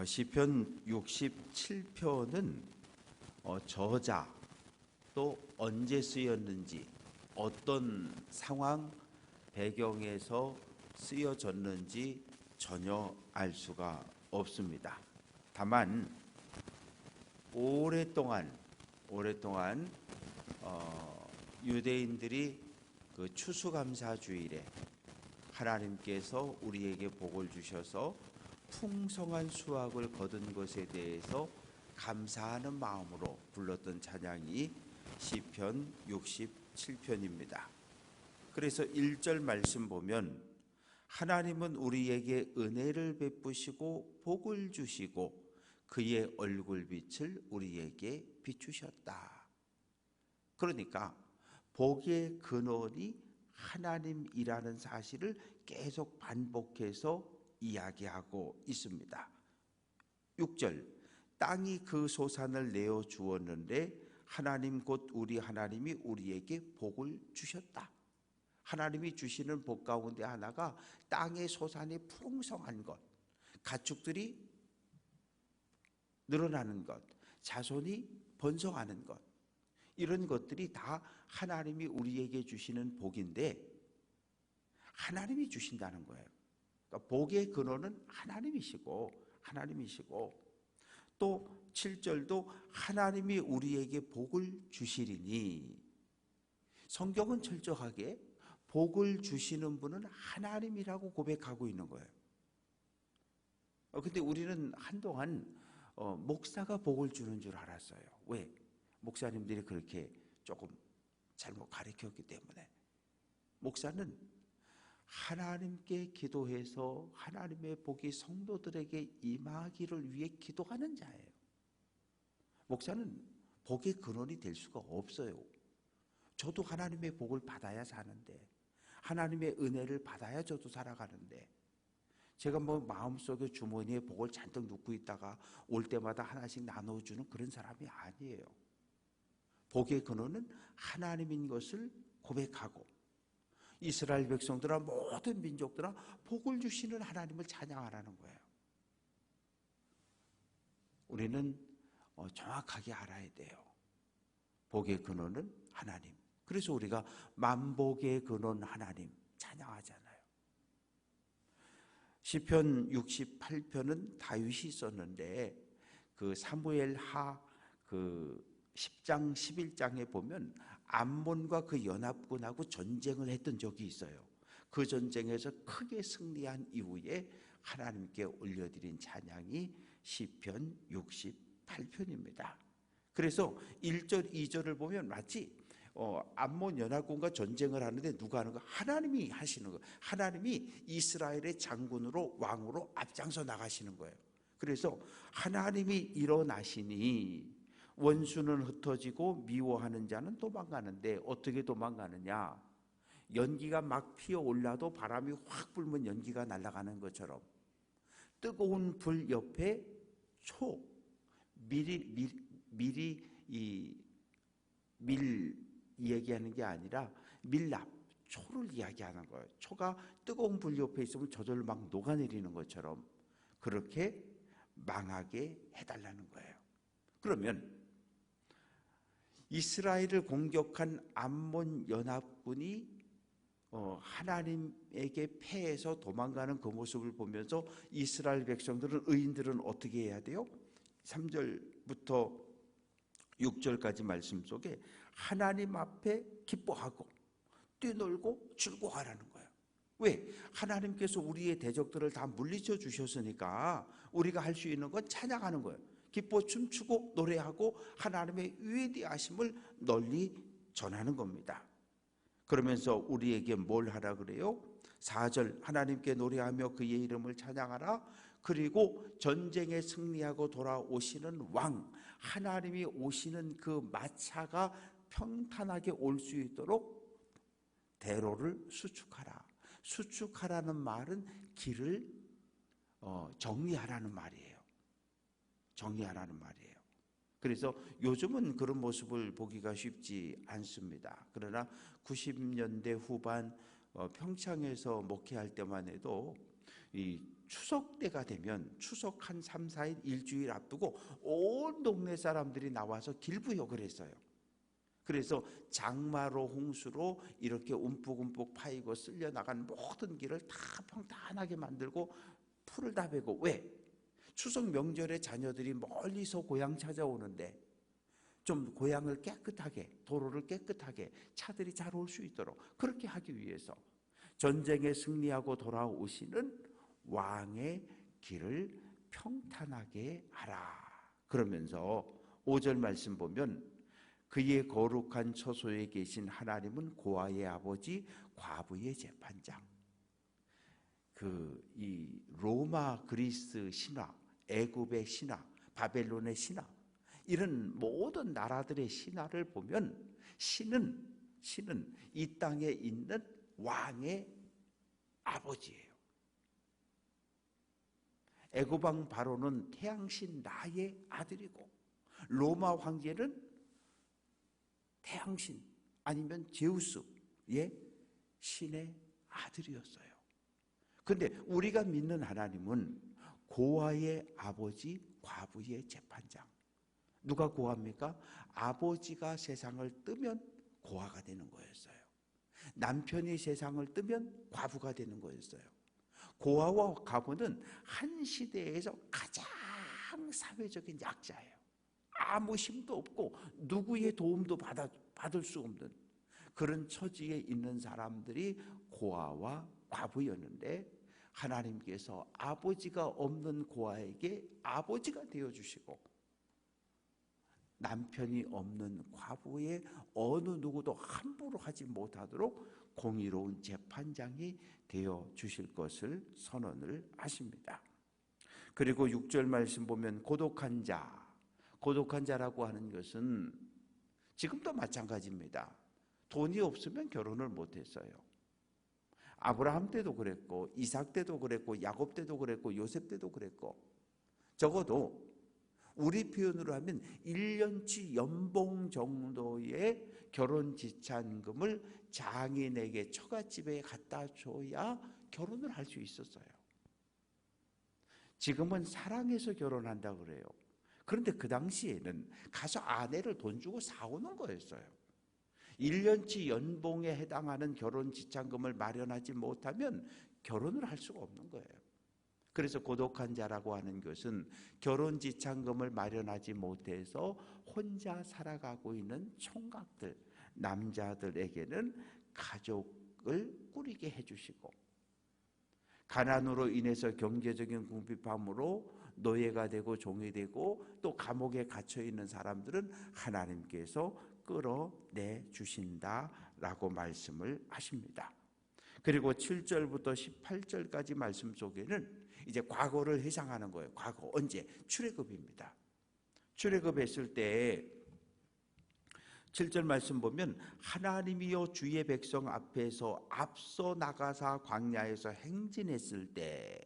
시편 67편은 저자 또 언제 쓰였는지 어떤 상황 배경에서 쓰여졌는지 전혀 알 수가 없습니다. 다만 오랫동안 유대인들이 그 추수감사주일에 하나님께서 우리에게 복을 주셔서 풍성한 수확을 거둔 것에 대해서 감사하는 마음으로 불렀던 찬양이 시편 67편입니다. 그래서 1절 말씀 보면 하나님은 우리에게 은혜를 베푸시고 복을 주시고 그의 얼굴빛을 우리에게 비추셨다. 그러니까 복의 근원이 하나님이라는 사실을 계속 반복해서 이야기하고 있습니다. 6절 땅이 그 소산을 내어 주었는데 하나님 곧 우리 하나님이 우리에게 복을 주셨다. 하나님이 주시는 복 가운데 하나가 땅의 소산이 풍성한 것, 가축들이 늘어나는 것, 자손이 번성하는 것, 이런 것들이 다 하나님이 우리에게 주시는 복인데 하나님이 주신다는 거예요. 그러니까 복의 근원은 하나님이시고 또 7절도 하나님이 우리에게 복을 주시리니, 성경은 철저하게 복을 주시는 분은 하나님이라고 고백하고 있는 거예요. 근데 우리는 한동안 목사가 복을 주는 줄 알았어요. 왜? 목사님들이 그렇게 조금 잘못 가르쳤기 때문에. 목사는 하나님께 기도해서 하나님의 복이 성도들에게 임하기를 위해 기도하는 자예요. 목사는 복의 근원이 될 수가 없어요. 저도 하나님의 복을 받아야 사는데, 하나님의 은혜를 받아야 저도 살아가는데, 제가 마음속에 주머니에 복을 잔뜩 넣고 있다가 올 때마다 하나씩 나눠주는 그런 사람이 아니에요. 복의 근원은 하나님인 것을 고백하고, 이스라엘 백성들아 모든 민족들아 복을 주시는 하나님을 찬양하라는 거예요. 우리는 정확하게 알아야 돼요. 복의 근원은 하나님. 그래서 우리가 만복의 근원 하나님 찬양하잖아요. 시편 68편은 다윗이 썼는데 그 사무엘하 10장 11장에 보면 암몬과 그 연합군하고 전쟁을 했던 적이 있어요. 그 전쟁에서 크게 승리한 이후에 하나님께 올려드린 찬양이 시편 68편입니다. 그래서 1절 2절을 보면 마치 암몬 연합군과 전쟁을 하는데 누가 하는 거? 하나님이 하시는 거예요. 하나님이 이스라엘의 장군으로 왕으로 앞장서 나가시는 거예요. 그래서 하나님이 일어나시니 원수는 흩어지고 미워하는 자는 도망가는데, 어떻게 도망가느냐? 연기가 막 피어올라도 바람이 확 불면 연기가 날아가는 것처럼 뜨거운 불 옆에 미리 얘기하는 게 아니라 밀랍, 초를 이야기하는 거예요. 초가 뜨거운 불 옆에 있으면 저절로 막 녹아내리는 것처럼 그렇게 망하게 해달라는 거예요. 그러면 이스라엘을 공격한 암몬 연합군이 하나님에게 패해서 도망가는 그 모습을 보면서 이스라엘 백성들은, 의인들은 어떻게 해야 돼요? 3절부터 6절까지 말씀 속에 하나님 앞에 기뻐하고 뛰놀고 즐거워하라는 거예요. 왜? 하나님께서 우리의 대적들을 다 물리쳐 주셨으니까 우리가 할 수 있는 건 찬양하는 거예요. 기뻐 춤추고 노래하고 하나님의 위대하심을 널리 전하는 겁니다. 그러면서 우리에게 뭘 하라 그래요? 4절 하나님께 노래하며 그의 이름을 찬양하라. 그리고 전쟁에 승리하고 돌아오시는 왕, 하나님이 오시는 그 마차가 평탄하게 올 수 있도록 대로를 수축하라. 수축하라는 말은 길을 정리하라는 말이에요. 정리하라는 말이에요. 그래서 요즘은 그런 모습을 보기가 쉽지 않습니다. 그러나 90년대 후반 평창에서 목회할 때만 해도 이 추석 때가 되면 추석 한 3, 4일 일주일 앞두고 온 동네 사람들이 나와서 길부욕을 했어요. 그래서 장마로 홍수로 이렇게 움푹움푹 파이고 쓸려나간 모든 길을 다 평탄하게 만들고 풀을 다 베고, 왜? 추석 명절에 자녀들이 멀리서 고향 찾아오는데 좀 고향을 깨끗하게, 도로를 깨끗하게 차들이 잘 올 수 있도록 그렇게 하기 위해서 전쟁에 승리하고 돌아오시는 왕의 길을 평탄하게 하라. 그러면서 5절 말씀 보면 그의 거룩한 처소에 계신 하나님은 고아의 아버지, 과부의 재판장. 이 로마, 그리스 신화, 애굽의 신화, 바벨론의 신화, 이런 모든 나라들의 신화를 보면 신은 이 땅에 있는 왕의 아버지예요. 애굽 왕 바로는 태양신 라의 아들이고, 로마 황제는 태양신 아니면 제우스의 신의 아들이었어요. 그런데 우리가 믿는 하나님은 고아의 아버지, 과부의 재판장. 누가 고아입니까? 아버지가 세상을 뜨면 고아가 되는 거였어요. 남편이 세상을 뜨면 과부가 되는 거였어요. 고아와 과부는 한 시대에서 가장 사회적인 약자예요. 아무 힘도 없고 누구의 도움도 받을 수 없는 그런 처지에 있는 사람들이 고아와 과부였는데, 하나님께서 아버지가 없는 고아에게 아버지가 되어주시고 남편이 없는 과부의 어느 누구도 함부로 하지 못하도록 공의로운 재판장이 되어주실 것을 선언을 하십니다. 그리고 6절 말씀 보면 고독한 자라고 하는 것은 지금도 마찬가지입니다. 돈이 없으면 결혼을 못했어요. 아브라함 때도 그랬고, 이삭 때도 그랬고, 야곱 때도 그랬고, 요셉 때도 그랬고, 적어도 우리 표현으로 하면 1년치 연봉 정도의 결혼 지참금을 장인에게 처갓집에 갖다 줘야 결혼을 할 수 있었어요. 지금은 사랑해서 결혼한다고 그래요. 그런데 그 당시에는 가서 아내를 돈 주고 사오는 거였어요. 1년치 연봉에 해당하는 결혼 지참금을 마련하지 못하면 결혼을 할 수가 없는 거예요. 그래서 고독한 자라고 하는 것은 결혼 지참금을 마련하지 못해서 혼자 살아가고 있는 총각들, 남자들에게는 가족을 꾸리게 해주시고, 가난으로 인해서 경제적인 궁핍함으로 노예가 되고 종이 되고 또 감옥에 갇혀 있는 사람들은 하나님께서 끌어내 주신다라고 말씀을 하십니다. 그리고 7절부터 18절까지 말씀 속에는 이제 과거를 회상하는 거예요. 과거 언제? 출애굽입니다. 출애굽했을 때 7절 말씀 보면 하나님이여 주의 백성 앞에서 앞서 나가사 광야에서 행진했을 때,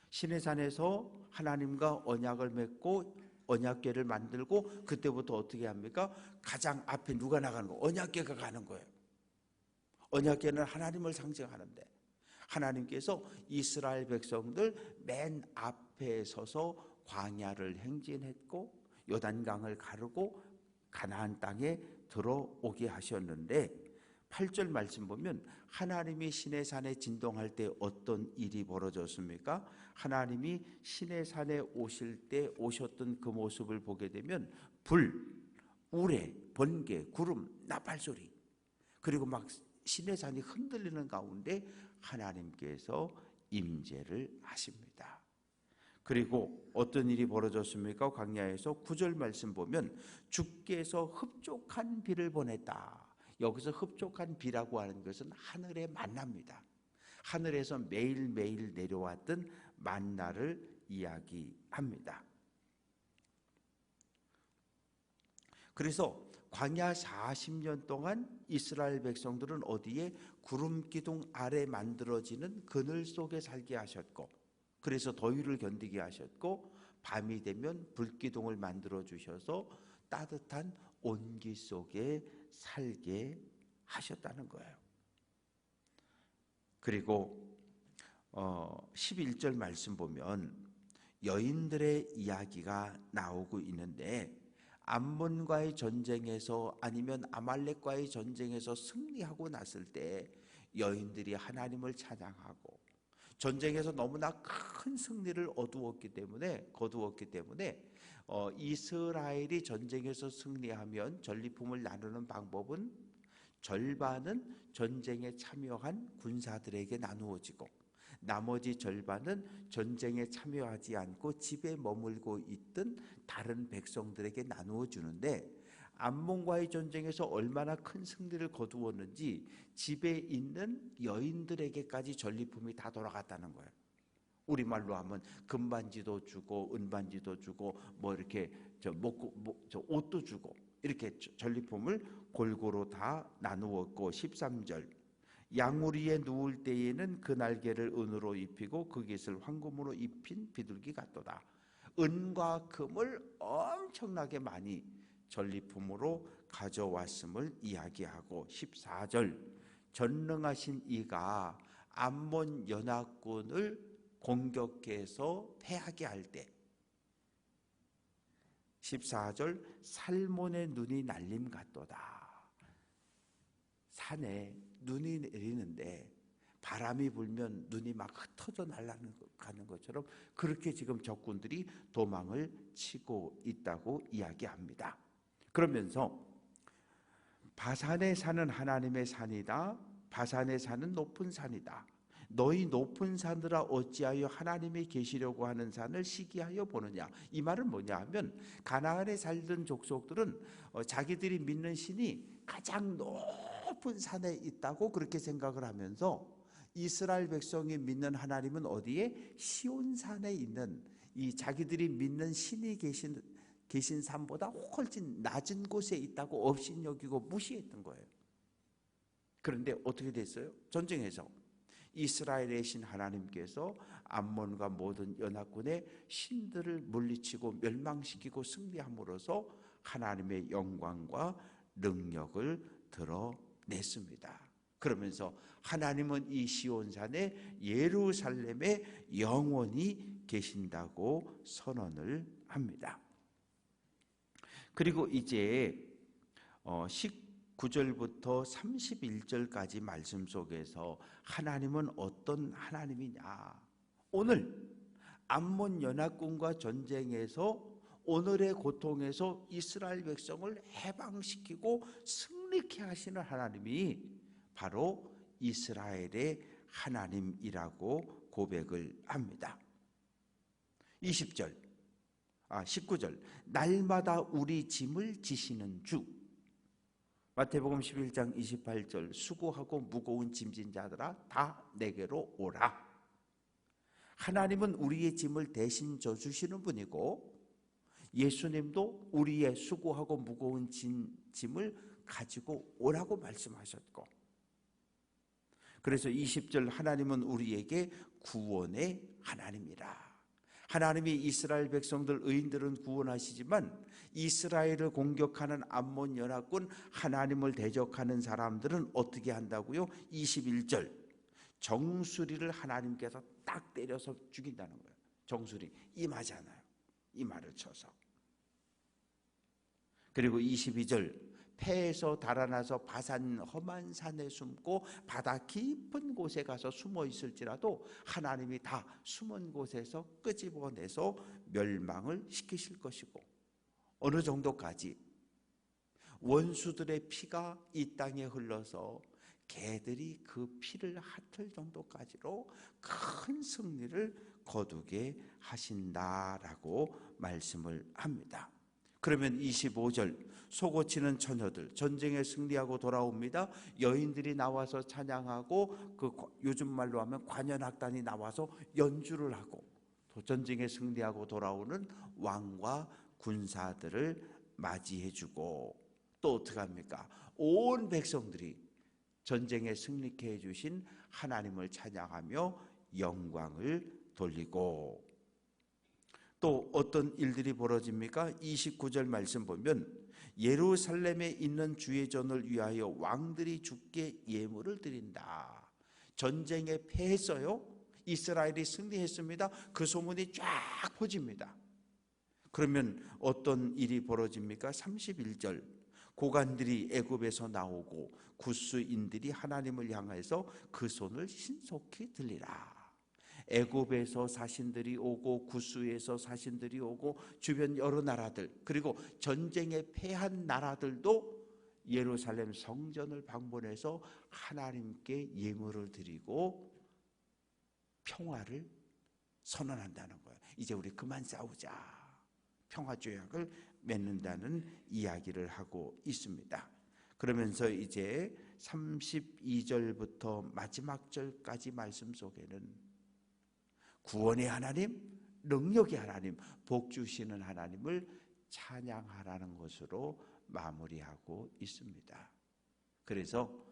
시내산에서 하나님과 언약을 맺고 언약궤를 만들고, 그때부터 어떻게 합니까? 가장 앞에 누가 나가는 거예요? 언약궤가 가는 거예요. 언약궤는 하나님을 상징하는데 하나님께서 이스라엘 백성들 맨 앞에 서서 광야를 행진했고 요단강을 가르고 가나안 땅에 들어오게 하셨는데, 8절 말씀 보면 하나님이 시내산에 진동할 때 어떤 일이 벌어졌습니까? 하나님이 시내산에 오실 때 오셨던 그 모습을 보게 되면 불, 우레, 번개, 구름, 나팔소리, 그리고 막 시내산이 흔들리는 가운데 하나님께서 임재를 하십니다. 그리고 어떤 일이 벌어졌습니까? 광야에서 9절 말씀 보면 주께서 흡족한 비를 보냈다. 여기서 흡족한 비라고 하는 것은 하늘의 만나입니다. 하늘에서 매일매일 내려왔던 만나를 이야기합니다. 그래서 광야 40년 동안 이스라엘 백성들은 어디에? 구름 기둥 아래 만들어지는 그늘 속에 살게 하셨고, 그래서 더위를 견디게 하셨고, 밤이 되면 불기둥을 만들어 주셔서 따뜻한 온기 속에 살게 하셨다는 거예요. 그리고 11절 말씀 보면 여인들의 이야기가 나오고 있는데, 암몬과의 전쟁에서 아니면 아말렉과의 전쟁에서 승리하고 났을 때 여인들이 하나님을 찬양하고 전쟁에서 너무나 큰 승리를 거두었기 때문에 이스라엘이 전쟁에서 승리하면 전리품을 나누는 방법은 절반은 전쟁에 참여한 군사들에게 나누어지고 나머지 절반은 전쟁에 참여하지 않고 집에 머물고 있던 다른 백성들에게 나누어 주는데, 암몬과의 전쟁에서 얼마나 큰 승리를 거두었는지 집에 있는 여인들에게까지 전리품이 다 돌아갔다는 거예요. 우리말로 하면 금반지도 주고 은반지도 주고 뭐 이렇게 옷도 주고 이렇게 전리품을 골고루 다 나누었고, 13절 양우리에 누울 때에는 그 날개를 은으로 입히고 그 깃을 황금으로 입힌 비둘기 같도다. 은과 금을 엄청나게 많이 전리품으로 가져왔음을 이야기하고, 14절 전능하신 이가 암몬 연합군을 공격해서 패하게 할 때, 14절 살몬의 눈이 날림 같도다. 산에 눈이 내리는데 바람이 불면 눈이 막 흩어져 날아가는 것처럼 그렇게 지금 적군들이 도망을 치고 있다고 이야기합니다. 그러면서 바산에 사는 하나님의 산이다. 바산에 사는 높은 산이다. 너희 높은 산들아 어찌하여 하나님이 계시려고 하는 산을 시기하여 보느냐. 이 말은 뭐냐 하면, 가나안에 살던 족속들은 자기들이 믿는 신이 가장 높은 산에 있다고 그렇게 생각을 하면서, 이스라엘 백성이 믿는 하나님은 어디에? 시온산에 있는 이 자기들이 믿는 신이 계신 산보다 훨씬 낮은 곳에 있다고 업신여기고 무시했던 거예요. 그런데 어떻게 됐어요? 전쟁에서 이스라엘의 신 하나님께서 암몬과 모든 연합군의 신들을 물리치고 멸망시키고 승리함으로써 하나님의 영광과 능력을 드러냈습니다. 그러면서 하나님은 이 시온산에 예루살렘에 영원히 계신다고 선언을 합니다. 그리고 이제 19절부터 31절까지 말씀 속에서 하나님은 어떤 하나님이냐, 오늘 암몬 연합군과 전쟁에서 오늘의 고통에서 이스라엘 백성을 해방시키고 승리케 하시는 하나님이 바로 이스라엘의 하나님이라고 고백을 합니다. 19절 날마다 우리 짐을 지시는 주. 마태복음 11장 28절 수고하고 무거운 짐진 자들아 다 내게로 오라. 하나님은 우리의 짐을 대신 져주시는 분이고, 예수님도 우리의 수고하고 무거운 짐을 가지고 오라고 말씀하셨고, 그래서 20절 하나님은 우리에게 구원의 하나님이라. 하나님이 이스라엘 백성들 의인들은 구원하시지만 이스라엘을 공격하는 암몬 연합군 하나님을 대적하는 사람들은 어떻게 한다고요? 21절 정수리를 하나님께서 딱 때려서 죽인다는 거예요. 정수리 임하잖아요. 이마를 쳐서. 그리고 22절 폐에서 달아나서 바산 험한 산에 숨고 바다 깊은 곳에 가서 숨어 있을지라도 하나님이 다 숨은 곳에서 끄집어내서 멸망을 시키실 것이고, 어느 정도까지? 원수들의 피가 이 땅에 흘러서 개들이 그 피를 핥을 정도까지로 큰 승리를 거두게 하신다라고 말씀을 합니다. 그러면 25절 속옷치는 처녀들 전쟁에 승리하고 돌아옵니다. 여인들이 나와서 찬양하고, 요즘 말로 하면 관현악단이 나와서 연주를 하고, 또 전쟁에 승리하고 돌아오는 왕과 군사들을 맞이해주고, 또 어떻게 합니까? 온 백성들이 전쟁에 승리케 해주신 하나님을 찬양하며 영광을 돌리고, 또 어떤 일들이 벌어집니까? 29절 말씀 보면 예루살렘에 있는 주의 전을 위하여 왕들이 주께 예물을 드린다. 전쟁에 패했어요. 이스라엘이 승리했습니다. 그 소문이 쫙 퍼집니다. 그러면 어떤 일이 벌어집니까? 31절 고관들이 애굽에서 나오고 구스인들이 하나님을 향해서 그 손을 신속히 들리라. 애굽에서 사신들이 오고 구스에서 사신들이 오고 주변 여러 나라들 그리고 전쟁에 패한 나라들도 예루살렘 성전을 방문해서 하나님께 예물을 드리고 평화를 선언한다는 거예요. 이제 우리 그만 싸우자. 평화조약을 맺는다는 이야기를 하고 있습니다. 그러면서 이제 32절부터 마지막 절까지 말씀 속에는 구원의 하나님, 능력의 하나님, 복 주시는 하나님을 찬양하라는 것으로 마무리하고 있습니다. 그래서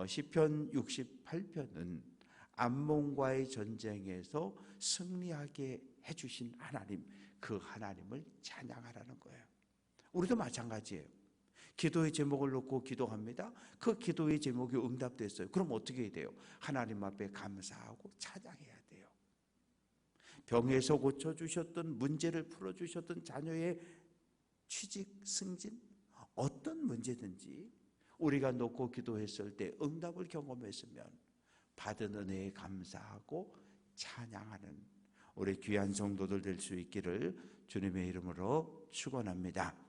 시편 68편은 암몬과의 전쟁에서 승리하게 해주신 하나님, 그 하나님을 찬양하라는 거예요. 우리도 마찬가지예요. 기도의 제목을 놓고 기도합니다. 그 기도의 제목이 응답됐어요. 그럼 어떻게 해야 돼요? 하나님 앞에 감사하고 찬양해야 돼요. 병에서 고쳐주셨던, 문제를 풀어주셨던, 자녀의 취직, 승진, 어떤 문제든지 우리가 놓고 기도했을 때 응답을 경험했으면 받은 은혜에 감사하고 찬양하는 우리 귀한 성도들 될 수 있기를 주님의 이름으로 축원합니다.